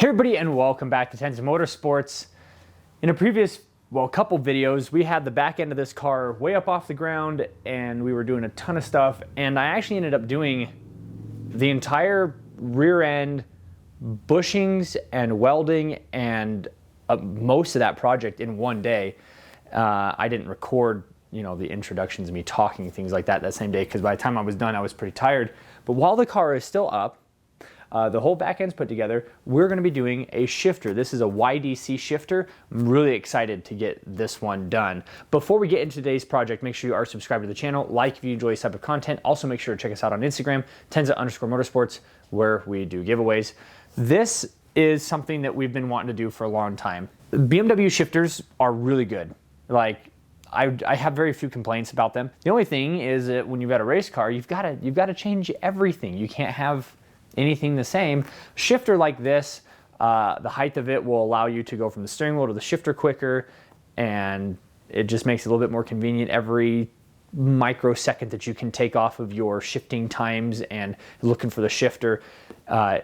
Hey everybody, and welcome back to Tenza Motorsports. In a previous, couple videos, we had the back end of this car way up off the ground and we were doing a ton of stuff, and I actually ended up doing the entire rear end bushings and welding and most of that project in one day. I didn't record, the introductions of me talking, things like that same day, because by the time I was done, I was pretty tired. But while the car is still up, the whole back end's put together, we're going to be doing a shifter. This is a YDC shifter. I'm really excited to get this one done. Before we get into today's project, make sure you are subscribed to the channel, like if you enjoy this type of content. Also make sure to check us out on Instagram, Tenza_Motorsports, where we do giveaways. This is something that we've been wanting to do for a long time. BMW shifters are really good. I have very few complaints about them. The only thing is that when you've got a race car, you've got to change everything. You can't have anything the same. Shifter like this, the height of it will allow you to go from the steering wheel to the shifter quicker, and it just makes it a little bit more convenient. Every microsecond that you can take off of your shifting times and looking for the shifter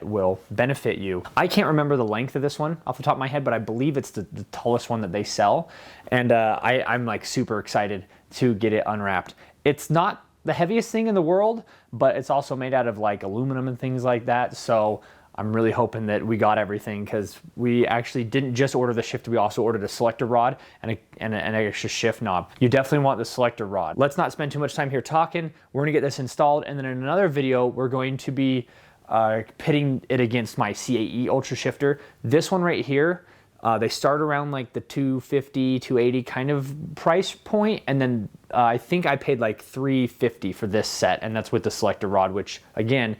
will benefit you. I can't remember the length of this one off the top of my head, but I believe it's the tallest one that they sell, and I'm like super excited to get it unwrapped. It's not the heaviest thing in the world, but it's also made out of like aluminum and things like that, so I'm really hoping that we got everything, because we actually didn't just order the shifter, we also ordered a selector rod and an extra shift knob. You definitely want the selector rod. Let's not spend too much time here talking. We're gonna get this installed, and then in another video we're going to be pitting it against my CAE Ultra shifter. This one right here, they start around like the $250, $280 kind of price point, and then I think I paid like $350 for this set, and that's with the selector rod, which again,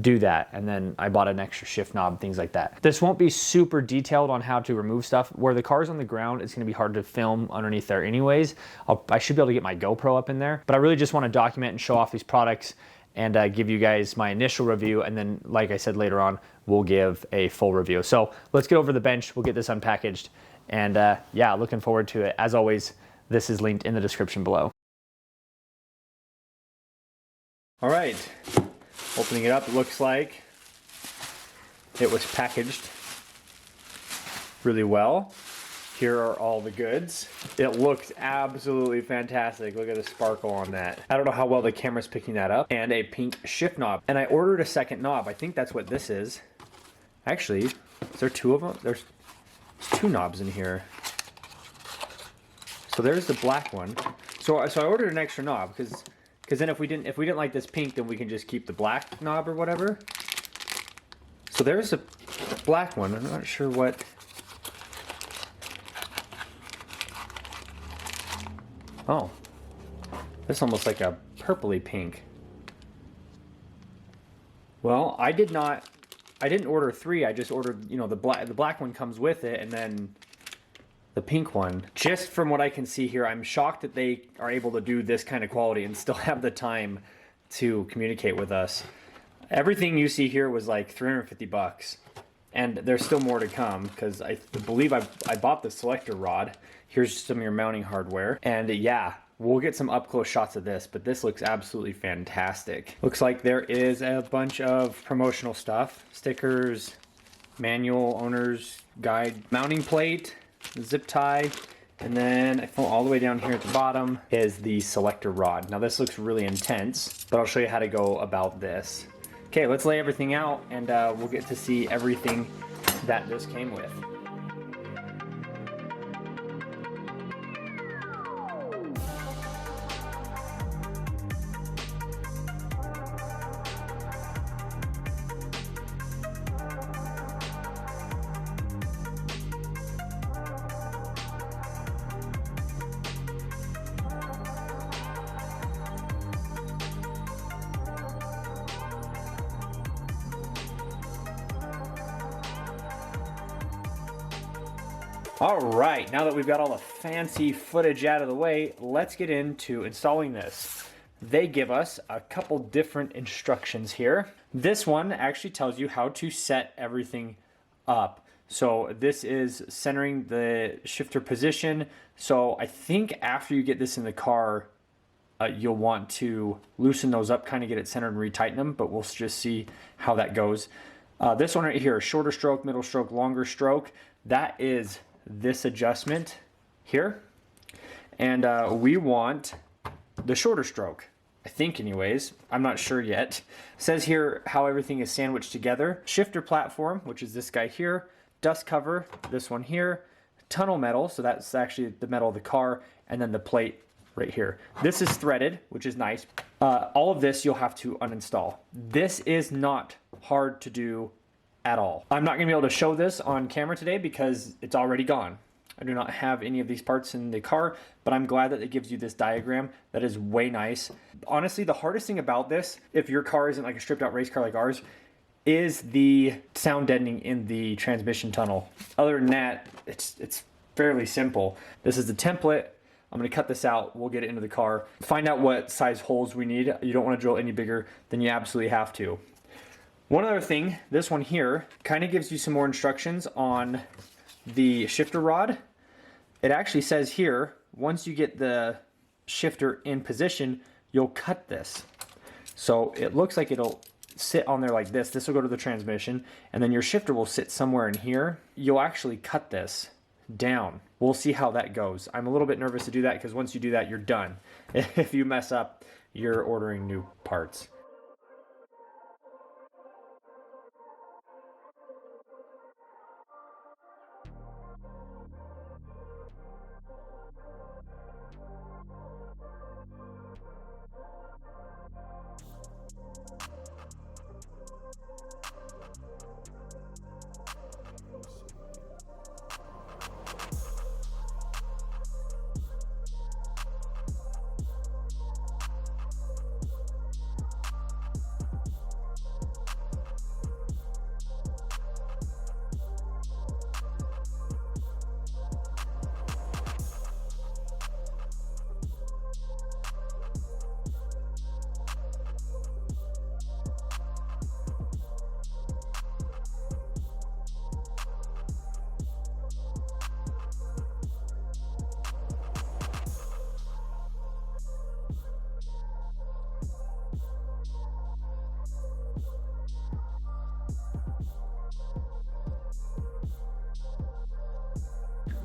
do that. And then I bought an extra shift knob, things like that. This won't be super detailed on how to remove stuff. Where the car's on the ground, it's gonna be hard to film underneath there anyways. I should be able to get my GoPro up in there, but I really just wanna document and show off these products and give you guys my initial review, and then like I said later on, we'll give a full review. So let's get over the bench, we'll get this unpackaged, and yeah, looking forward to it. As always, this is linked in the description below. All right, opening it up, it looks like it was packaged really well. Here are all the goods. It looks absolutely fantastic. Look at the sparkle on that. I don't know how well the camera's picking that up. And a pink shift knob. And I ordered a second knob. I think that's what this is. Actually, is there two of them? There's two knobs in here. So there's the black one. So I ordered an extra knob because then if we didn't like this pink, then we can just keep the black knob or whatever. So there's a black one. I'm not sure what. Oh, that's almost like a purpley pink. Well, I didn't order three. I just ordered, the black one comes with it, and then the pink one. Just from what I can see here, I'm shocked that they are able to do this kind of quality and still have the time to communicate with us. Everything you see here was like 350 bucks. And there's still more to come, because I believe I bought the selector rod. Here's some of your mounting hardware. And yeah, we'll get some up-close shots of this, but this looks absolutely fantastic. Looks like there is a bunch of promotional stuff. Stickers, manual, owner's guide, mounting plate, zip tie, and then all the way down here at the bottom is the selector rod. Now this looks really intense, but I'll show you how to go about this. Okay, let's lay everything out, and we'll get to see everything that this came with. All right, now that we've got all the fancy footage out of the way, let's get into installing this. They give us a couple different instructions here. This one actually tells you how to set everything up. So this is centering the shifter position. So I think after you get this in the car, you'll want to loosen those up, kind of get it centered and retighten them, but we'll just see how that goes. This one right here, shorter stroke, middle stroke, longer stroke, that is this adjustment here. And we want the shorter stroke, I think anyways. I'm not sure yet. It says here how everything is sandwiched together. Shifter platform, which is this guy here. Dust cover, this one here. Tunnel metal, so that's actually the metal of the car. And then the plate right here. This is threaded, which is nice. All of this you'll have to uninstall. This is not hard to do at all. I'm not gonna be able to show this on camera today because it's already gone. I do not have any of these parts in the car, but I'm glad that it gives you this diagram. That is way nice. Honestly, the hardest thing about this, if your car isn't like a stripped out race car like ours, is the sound deadening in the transmission tunnel. Other than that, it's fairly simple. This is the template. I'm gonna cut this out, we'll get it into the car. Find out what size holes we need. You don't wanna drill any bigger than you absolutely have to. One other thing, this one here kind of gives you some more instructions on the shifter rod. It actually says here, once you get the shifter in position, you'll cut this. So it looks like it'll sit on there like this. This will go to the transmission, and then your shifter will sit somewhere in here. You'll actually cut this down. We'll see how that goes. I'm a little bit nervous to do that because once you do that, you're done. If you mess up, you're ordering new parts.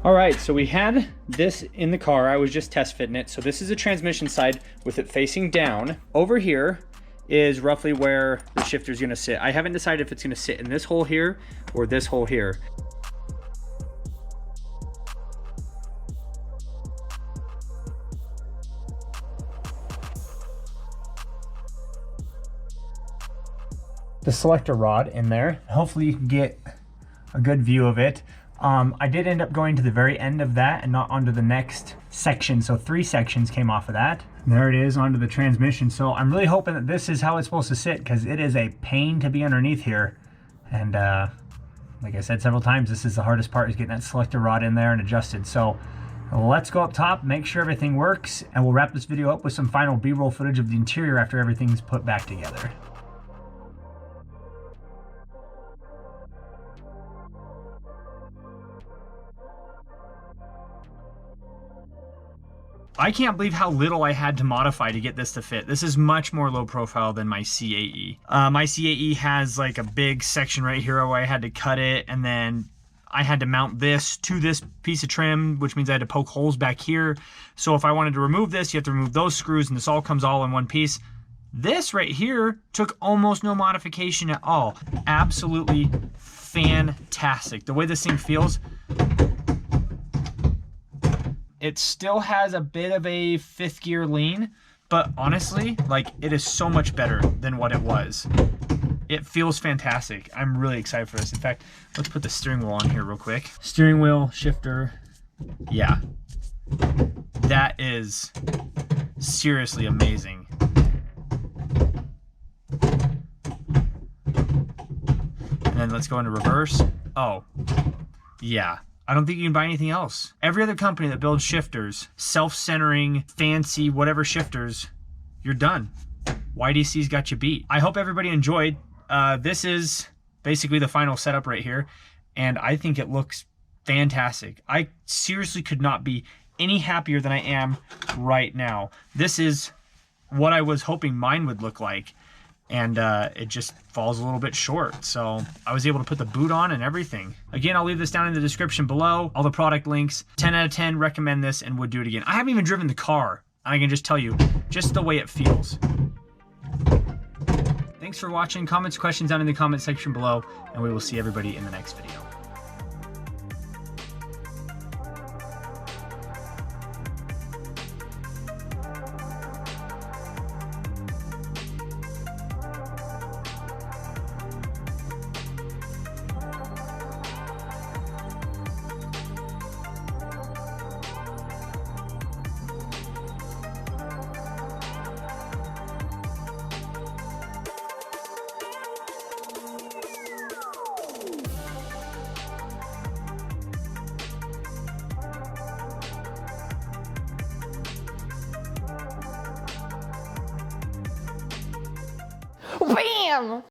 All right, so we had this in the car. I was just test fitting it. So this is a transmission side with it facing down. Over here is roughly where the shifter is gonna sit. I haven't decided if it's gonna sit in this hole here or this hole here. The selector rod in there. Hopefully you can get a good view of it. I did end up going to the very end of that and not onto the next section. So 3 sections came off of that. And there it is onto the transmission. So I'm really hoping that this is how it's supposed to sit because it is a pain to be underneath here. And like I said several times, this is the hardest part, is getting that selector rod in there and adjusted. So let's go up top, make sure everything works, and we'll wrap this video up with some final B-roll footage of the interior after everything's put back together. I can't believe how little I had to modify to get this to fit. This is much more low profile than my CAE. My CAE has like a big section right here where I had to cut it, and then I had to mount this to this piece of trim, which means I had to poke holes back here. So if I wanted to remove this, you have to remove those screws, and this all comes all in one piece. This right here took almost no modification at all. Absolutely fantastic. The way this thing feels, it still has a bit of a 5th gear lean, but honestly, like, it is so much better than what it was. It feels fantastic. I'm really excited for this. In fact, let's put the steering wheel on here real quick. Steering wheel, shifter, yeah. That is seriously amazing. And then let's go into reverse. Oh, yeah. I don't think you can buy anything else. Every other company that builds shifters, self-centering, fancy, whatever shifters, you're done. YDC's got you beat. I hope everybody enjoyed. This is basically the final setup right here, and I think it looks fantastic. I seriously could not be any happier than I am right now. This is what I was hoping mine would look like. and it just falls a little bit short. So I was able to put the boot on and everything. Again, I'll leave this down in the description below, all the product links. 10 out of 10, recommend this and would do it again. I haven't even driven the car. I can just tell you, just the way it feels. Thanks for watching. Comments, questions down in the comment section below, and we will see everybody in the next video. Bam!